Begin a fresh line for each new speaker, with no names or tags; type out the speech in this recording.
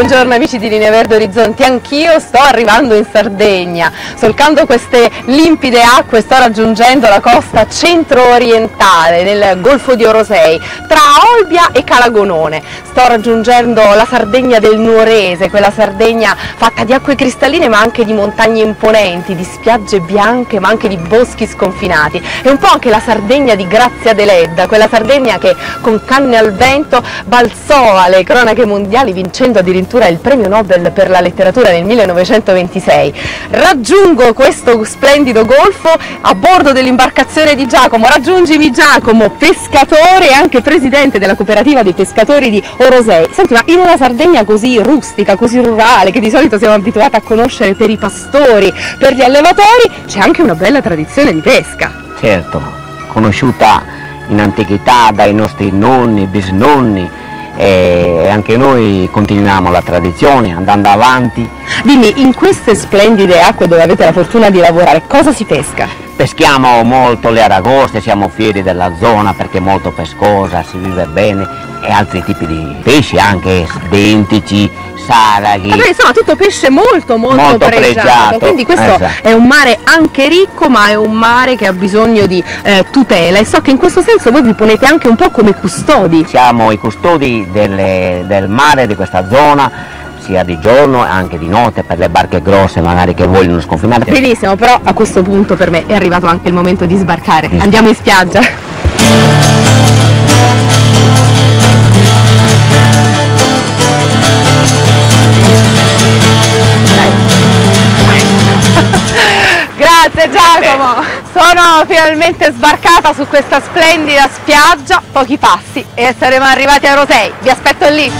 Buongiorno amici di Linea Verde Orizzonti, anch'io sto arrivando in Sardegna, solcando queste limpide acque sto raggiungendo la costa centro-orientale nel Golfo di Orosei, tra Olbia e Calagonone. Sto raggiungendo la Sardegna del Nuorese, quella Sardegna fatta di acque cristalline ma anche di montagne imponenti, di spiagge bianche ma anche di boschi sconfinati. È un po' anche la Sardegna di Grazia Deledda, quella Sardegna che con canne al vento balzò alle cronache mondiali vincendo addirittura il premio Nobel per la letteratura nel 1926. Raggiungo questo splendido golfo a bordo dell'imbarcazione di Giacomo. Raggiungimi Giacomo, pescatore e anche presidente della cooperativa dei pescatori di Orosei. Senti, ma in una Sardegna così rustica, così rurale, che di solito siamo abituati a conoscere per i pastori, per gli allevatori, c'è anche una bella tradizione di pesca.
Certo, conosciuta in antichità dai nostri nonni, bisnonni, e anche noi continuiamo la tradizione andando avanti.
Dimmi, in queste splendide acque dove avete la fortuna di lavorare, cosa si pesca?
Peschiamo molto le aragoste, siamo fieri della zona perché è molto pescosa, si vive bene, e altri tipi di pesci anche, dentici, saraghi.
Insomma tutto pesce molto pregiato, quindi questo è un mare anche ricco, ma è un mare che ha bisogno di tutela, e so che in questo senso voi vi ponete anche un po' come custodi.
Siamo i custodi del mare di questa zona, sia di giorno e anche di notte per le barche grosse magari che vogliono sconfinare.
Benissimo, però a questo punto per me è arrivato anche il momento di sbarcare. Andiamo in spiaggia. Grazie Giacomo, sono finalmente sbarcata su questa splendida spiaggia, pochi passi e saremo arrivati a Orosei, vi aspetto lì.